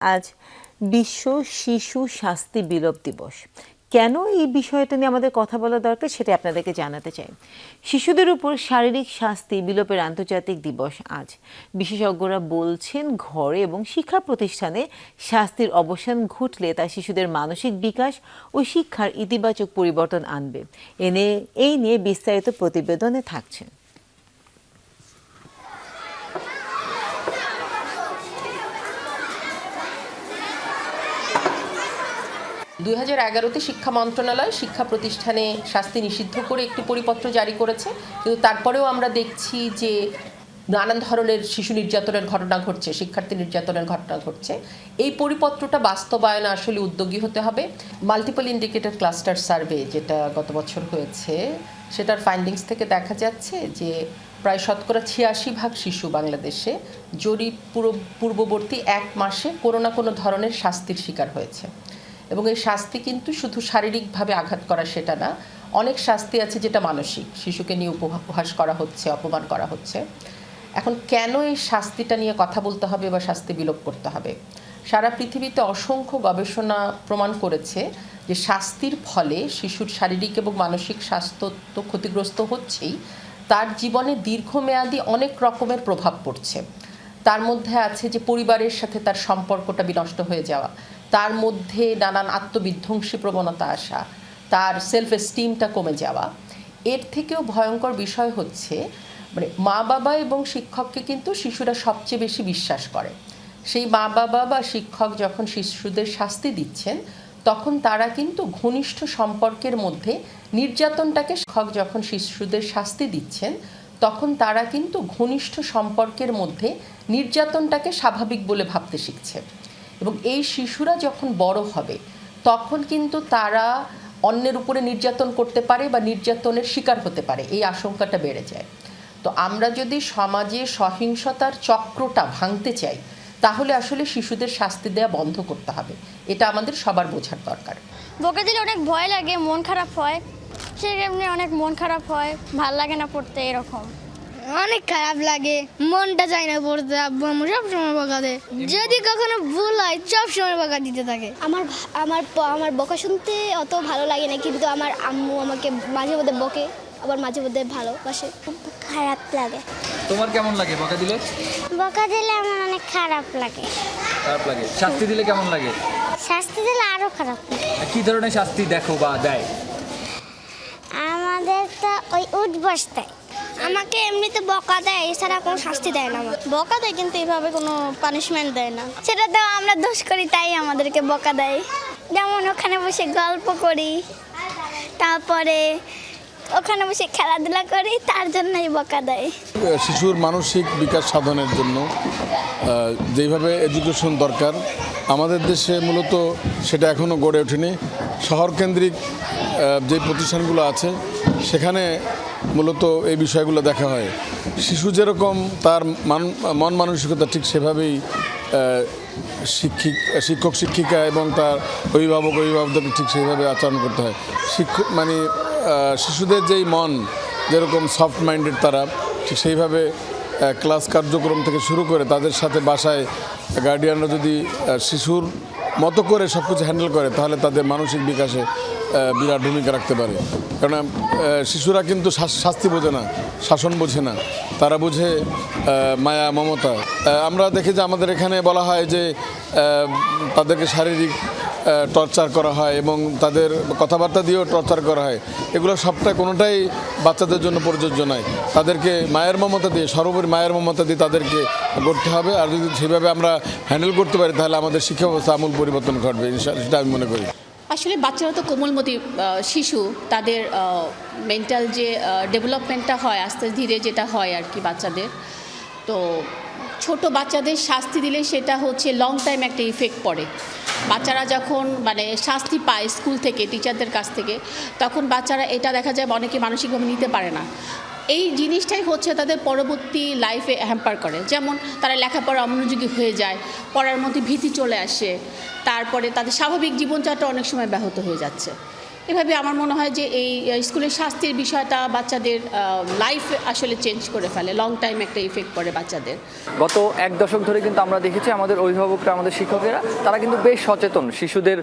আজ বিশ্ব শিশু শাস্তি বিলোপ দিবস। কেন এই বিষয়টা নিয়ে আমাদের কথা বলা দরকার সেটা আপনাদেরকে জানাতে চাই। শিশুদের উপর শারীরিক শাস্তি বিলোপের আন্তর্জাতিক দিবস আজ। বিশেষজ্ঞরা বলছেন ঘরে এবং শিক্ষা প্রতিষ্ঠানে শাস্তির অবসান ঘটলে তা শিশুদের মানসিক বিকাশ ও শিক্ষার ইতিবাচক পরিবর্তন আনবে। এই নিয়ে বিস্তারিত প্রতিবেদনে থাকছে। 2011-তে শিক্ষা মন্ত্রণালয় শিক্ষা প্রতিষ্ঠানে শাস্তি নিষিদ্ধ করে একটি পরিপত্র জারি করেছে, কিন্তু তারপরেও আমরা দেখছি যে নানান ধরনের শিশু নির্যাতনের ঘটনা ঘটছে, শিক্ষার্থী নির্যাতনের ঘটনা ঘটছে। এই পরিপত্রটা বাস্তবায়নে আসলে উদ্যোগী হতে হবে। মাল্টিপল ইন্ডিকেটর ক্লাস্টার সার্ভে যেটা গত বছর হয়েছে, সেটার ফাইন্ডিংস থেকে দেখা যাচ্ছে যে প্রায় 86% শিশু বাংলাদেশে জরিপ পূর্ববর্তী 1 মাসে কোনো না কোনো ধরনের শাস্তির শিকার হয়েছে। এবং এই শাস্তি কিন্তু শুধু শারীরিকভাবে আঘাত করা সেটা না, অনেক শাস্তি আছে যেটা মানসিক। শিশুকে নিয়ে উপহাস করা হচ্ছে, অপমান করা হচ্ছে। এখন কেন এই শাস্তিটা নিয়ে কথা বলতে হবে বা শাস্তি বিলোপ করতে হবে? সারা পৃথিবীতে অসংখ্য গবেষণা প্রমাণ করেছে যে শাস্তির ফলে শিশুর শারীরিক এবং মানসিক স্বাস্থ্য তো ক্ষতিগ্রস্ত হচ্ছেই, তার জীবনে দীর্ঘমেয়াদী অনেক রকমের প্রভাব পড়ছে। তার মধ্যে আছে যে পরিবারের সাথে তার সম্পর্কটা বিনষ্ট হয়ে যাওয়া, তার মধ্যে নানান আত্মবিধ্বংসী প্রবণতা আসা, তার সেলফ এস্টিমটা কমে যাওয়া। এর থেকেও ভয়ঙ্কর বিষয় হচ্ছে মানে মা বাবা এবং শিক্ষককে কিন্তু শিশুরা সবচেয়ে বেশি বিশ্বাস করে। সেই মা বাবা বা শিক্ষক যখন শিশুদের শাস্তি দিচ্ছেন, তখন তারা কিন্তু ঘনিষ্ঠ সম্পর্কের মধ্যে নির্যাতনটাকে, শিক্ষক যখন শিশুদের শাস্তি দিচ্ছেন তখন তারা কিন্তু ঘনিষ্ঠ সম্পর্কের মধ্যে নির্যাতনটাকে স্বাভাবিক বলে ভাবতে শিখছে। এবং এই শিশুরা যখন বড় হবে তখন কিন্তু তারা অন্যের উপরে নির্যাতন করতে পারে বা নির্যাতনের শিকার হতে পারে, এই আশঙ্কাটা বেড়ে যায়। তো আমরা যদি সমাজে সহিংসতার চক্রটা ভাঙতে চাই, তাহলে আসলে শিশুদের শাস্তি দেওয়া বন্ধ করতে হবে। এটা আমাদের সবার বোঝার দরকার। বকা দিলে অনেক ভয় লাগে, মন খারাপ হয়, সেমনি অনেক মন খারাপ হয়, ভাল লাগে না পড়তে, এরকম অনেক খারাপ লাগে, মনটা চায় না পড়তে। আব্বু আম্মু সবসময় বকা দেয়, যদি কখনো ভুল হয় সবসময় বকা দিতে থাকে। আমার বকা শুনতে অত ভালো লাগে না, কিন্তু আমার আম্মু আমাকে মাঝে মধ্যে বকে, আবার মাঝে মধ্যে ভালোবাসে। খারাপ লাগে। তোমার কেমন লাগে বকা দিলে? বকা দিলে আমার অনেক খারাপ লাগে। খারাপ লাগে। শাস্তি দিলে কেমন লাগে? শাস্তি দিলে আরো খারাপ লাগে। কি ধরনের শাস্তি দেখো বা দেয়? আমাদের তো ওই উঠবস দেয়। আমাকে এমনিতে বকা দেয়, এছাড়া কোনো শাস্তি দেয় না। আমার বকা দেয় কিন্তু এইভাবে কোনো পানিশমেন্ট দেয় না। সেটা তো আমরা দোষ করি তাই আমাদেরকে বকা দেয়। যেমন ওখানে বসে গল্প করি, তারপরে ওখানে বসে খেলাধুলা করি, তার জন্যই বকা দেয়। শিশুর মানসিক বিকাশ সাধনের জন্য যেইভাবে এডুকেশন দরকার আমাদের দেশে মূলত সেটা এখনও গড়ে ওঠেনি। শহরকেন্দ্রিক যে প্রতিষ্ঠানগুলো আছে সেখানে মূলত এই বিষয়গুলো দেখা হয়। শিশু যেরকম তার মন মানসিকতা ঠিক সেভাবেই শিক্ষক শিক্ষিকা এবং তার অভিভাবকদের ঠিক সেইভাবে আচরণ করতে হয়। শিশুদের যেই মন যেরকম সফট মাইন্ডেড, তারা ঠিক সেইভাবে ক্লাস কার্যক্রম থেকে শুরু করে তাদের সাথে বাসায় গার্ডিয়ানরা যদি শিশুর মতো করে সব কিছু হ্যান্ডেল করে, তাহলে তাদের মানসিক বিকাশে বিরাট ভূমিকা রাখতে পারে। কারণ শিশুরা কিন্তু শাস্তি বোঝে না, শাসন বোঝে না, তারা বোঝে মায়া মমতা। আমরা দেখি যে আমাদের এখানে বলা হয় যে তাদেরকে শারীরিক টর্চার করা হয় এবং তাদের কথাবার্তা দিয়েও টর্চার করা হয়। এগুলো সবটা কোনোটাই বাচ্চাদের জন্য প্রযোজ্য নয়। তাদেরকে মায়ের মমতা দিয়ে, সর্বোপরি মায়ের মমতা দিয়ে তাদেরকে করতে হবে। আর যদি সেভাবে আমরা হ্যান্ডেল করতে পারি, তাহলে আমাদের শিক্ষা ব্যবস্থা আমূল পরিবর্তন ঘটবে, সেটা আমি মনে করি। আসলে বাচ্চারা তো কোমলমতি শিশু, তাদের মেন্টাল যে ডেভেলপমেন্টটা হয় আস্তে ধীরে, যেটা হয় আর কি বাচ্চাদের। তো ছোট বাচ্চাদের শাস্তি দিলে সেটা হচ্ছে লং টাইম একটা ইফেক্ট পড়ে। বাচ্চারা যখন মানে শাস্তি পায় স্কুল থেকে, টিচারদের কাছ থেকে, তখন বাচ্চারা এটা দেখা যায় অনেকে মানসিকভাবে নিতে পারে না। এই জিনিসটাই হচ্ছে তাদের পরবর্তী লাইফে হ্যাম্পার করে। যেমন তারা লেখাপড়া অমনোযোগী হয়ে যায়, পড়ার মধ্যে ভীতি চলে আসে, তারপরে তাদের স্বাভাবিক জীবনযাত্রা অনেক সময় ব্যাহত হয়ে যাচ্ছে। এভাবে আমার মনে হয় যে এই স্কুলের শাস্তির বিষয়টা বাচ্চাদের লাইফ আসলে চেঞ্জ করে ফেলে, লং টাইম একটা ইফেক্ট পড়ে বাচ্চাদের। গত এক দশক ধরে কিন্তু আমরা দেখেছি আমাদের অভিভাবকরা, আমাদের শিক্ষকেরা তারা কিন্তু বেশ সচেতন শিশুদের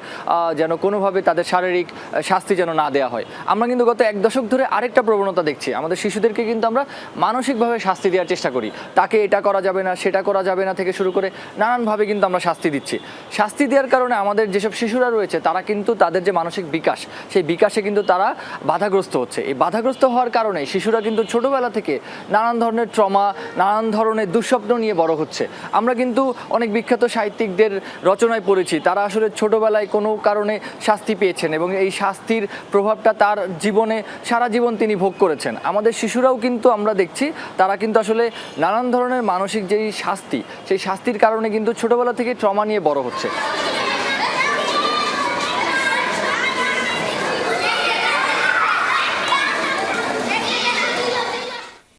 যেন কোনোভাবে তাদের শারীরিক শাস্তি যেন না দেওয়া হয়। আমরা কিন্তু গত এক দশক ধরে আরেকটা প্রবণতা দেখছি, আমাদের শিশুদেরকে কিন্তু আমরা মানসিকভাবে শাস্তি দেওয়ার চেষ্টা করি। তাকে এটা করা যাবে না, সেটা করা যাবে না থেকে শুরু করে নানানভাবে কিন্তু আমরা শাস্তি দিচ্ছি। শাস্তি দেওয়ার কারণে আমাদের যেসব শিশুরা রয়েছে তারা কিন্তু তাদের যে মানসিক বিকাশ, সেই বিকাশে কিন্তু তারা বাধাগ্রস্ত হচ্ছে। এই বাধাগ্রস্ত হওয়ার কারণে শিশুরা কিন্তু ছোটোবেলা থেকে নানান ধরনের ট্রমা, নানান ধরনের দুঃস্বপ্ন নিয়ে বড় হচ্ছে। আমরা কিন্তু অনেক বিখ্যাত সাহিত্যিকদের রচনায় পড়েছি তারা আসলে ছোটোবেলায় কোনো কারণে শাস্তি পেয়েছেন এবং এই শাস্তির প্রভাবটা তার জীবনে সারা জীবন তিনি ভোগ করেছেন। আমাদের শিশুরাও কিন্তু আমরা দেখছি তারা কিন্তু আসলে নানান ধরনের মানসিক যেই শাস্তি, সেই শাস্তির কারণে কিন্তু ছোটোবেলা থেকে ট্রমা নিয়ে বড় হচ্ছে।